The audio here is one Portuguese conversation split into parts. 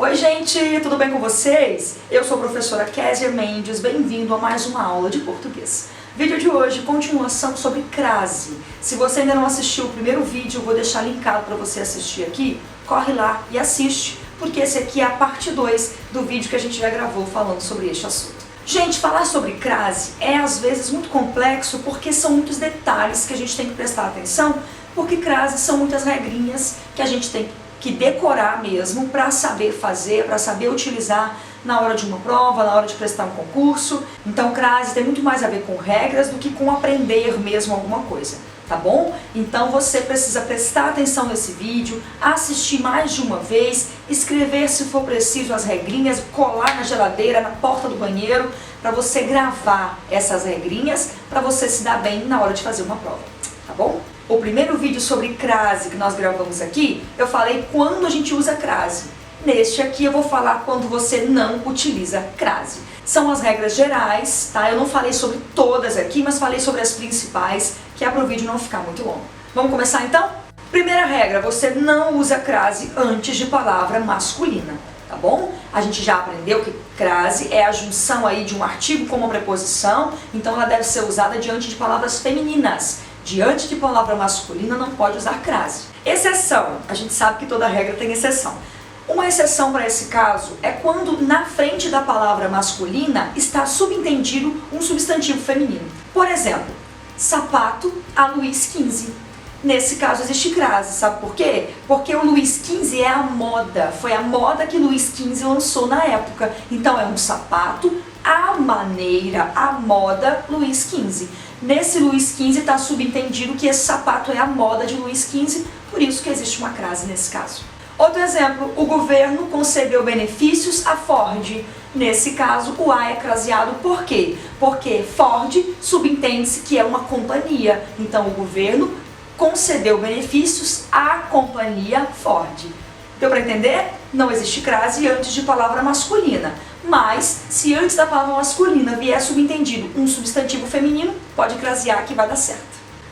Oi gente, tudo bem com vocês? Eu sou a professora Kézia Mendes, bem-vindo a mais uma aula de português. Vídeo de hoje, continuação sobre crase. Se você ainda não assistiu o primeiro vídeo, eu vou deixar linkado para você assistir aqui. Corre lá e assiste, porque esse aqui é a parte 2 do vídeo que a gente já gravou falando sobre este assunto. Gente, falar sobre crase é às vezes muito complexo porque são muitos detalhes que a gente tem que prestar atenção, porque crases são muitas regrinhas que a gente tem que decorar mesmo para saber fazer, para saber utilizar na hora de uma prova, na hora de prestar um concurso. Então crase tem muito mais a ver com regras do que com aprender mesmo alguma coisa, tá bom? Então você precisa prestar atenção nesse vídeo, assistir mais de uma vez, escrever se for preciso as regrinhas, colar na geladeira, na porta do banheiro, para você gravar essas regrinhas, para você se dar bem na hora de fazer uma prova, tá bom? O primeiro vídeo sobre crase que nós gravamos aqui, eu falei quando a gente usa crase. Neste aqui eu vou falar quando você não utiliza crase. São as regras gerais, tá? Eu não falei sobre todas aqui, mas falei sobre as principais, que é para o vídeo não ficar muito longo. Vamos começar então? Primeira regra, você não usa crase antes de palavra masculina, tá bom? A gente já aprendeu que crase é a junção aí de um artigo com uma preposição, então ela deve ser usada diante de palavras femininas. Diante de palavra masculina não pode usar crase. Exceção, a gente sabe que toda regra tem exceção. Uma exceção para esse caso é quando na frente da palavra masculina está subentendido um substantivo feminino. Por exemplo, sapato a Luís XV. Nesse caso existe crase, sabe por quê? Porque o Luís XV é a moda, foi a moda que Luís XV lançou na época. Então é um sapato à maneira, à moda Luís XV. Nesse Luís XV está subentendido que esse sapato é a moda de Luís XV, por isso que existe uma crase nesse caso. Outro exemplo, o governo concedeu benefícios a Ford. Nesse caso, o A é craseado por quê? Porque Ford subentende-se que é uma companhia. Então, o governo concedeu benefícios à companhia Ford. Deu para entender? Não existe crase antes de palavra masculina. Mas, se antes da palavra masculina vier subentendido um substantivo feminino, pode crasear que vai dar certo.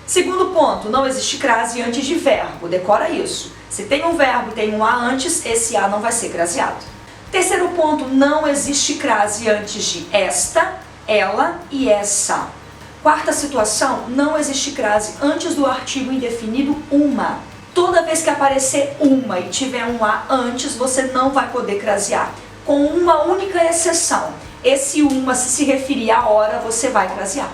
Segundo ponto, não existe crase antes de verbo. Decora isso. Se tem um verbo e tem um A antes, esse A não vai ser craseado. Terceiro ponto, não existe crase antes de esta, ela e essa. Quarta situação, não existe crase antes do artigo indefinido uma. Toda vez que aparecer uma e tiver um A antes, você não vai poder crasear. Com uma única exceção, esse uma, se referir à hora, você vai crasear.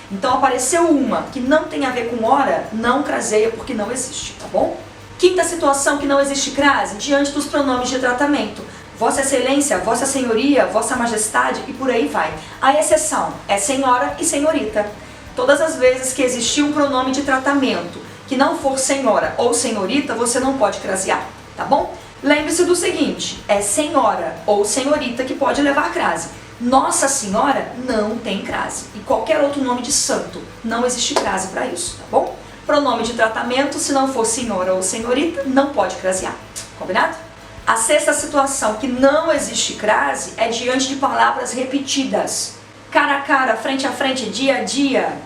Então apareceu uma que não tem a ver com hora, não craseia porque não existe, tá bom? Quinta situação que não existe crase, diante dos pronomes de tratamento. Vossa Excelência, Vossa Senhoria, Vossa Majestade e por aí vai. A exceção é senhora e senhorita. Todas as vezes que existir um pronome de tratamento que não for senhora ou senhorita, você não pode crasear, tá bom? Lembre-se do seguinte, é senhora ou senhorita que pode levar crase. Nossa Senhora não tem crase. E qualquer outro nome de santo, não existe crase para isso, tá bom? Pronome de tratamento, se não for senhora ou senhorita, não pode crasear. Combinado? A sexta situação que não existe crase é diante de palavras repetidas. Cara a cara, frente a frente, dia a dia.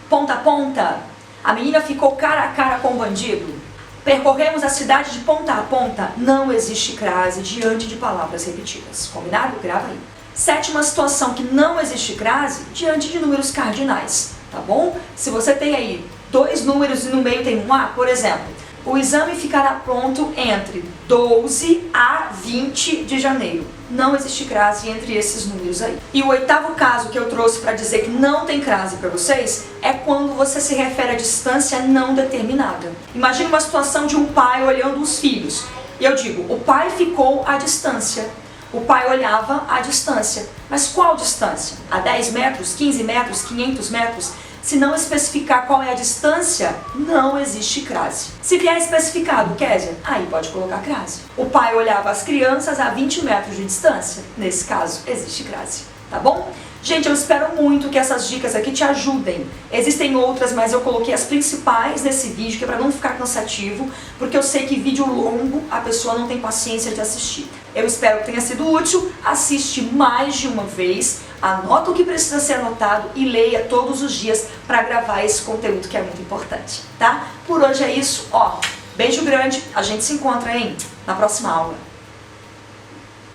Ponta a ponta. A menina ficou cara a cara com o bandido. Percorremos a cidade de ponta a ponta, não existe crase diante de palavras repetidas. Combinado? Grava aí. Sétima situação que não existe crase diante de números cardinais, tá bom? Se você tem aí dois números e no meio tem um A, por exemplo, o exame ficará pronto entre 12 a 20 de janeiro. Não existe crase entre esses números aí. E o oitavo caso que eu trouxe para dizer que não tem crase para vocês é quando você se refere à distância não determinada. Imagine uma situação de um pai olhando os filhos. E eu digo, o pai ficou à distância. O pai olhava à distância. Mas qual distância? A 10 metros, 15 metros, 500 metros? Se não especificar qual é a distância, não existe crase. Se vier especificado, Kézia, aí pode colocar crase. O pai olhava as crianças a 20 metros de distância. Nesse caso, existe crase. Tá bom? Gente, eu espero muito que essas dicas aqui te ajudem. Existem outras, mas eu coloquei as principais nesse vídeo, que é para não ficar cansativo, porque eu sei que vídeo longo a pessoa não tem paciência de assistir. Eu espero que tenha sido útil, assiste mais de uma vez, anota o que precisa ser anotado e leia todos os dias para gravar esse conteúdo que é muito importante, tá? Por hoje é isso, ó, beijo grande, a gente se encontra, hein? na próxima aula.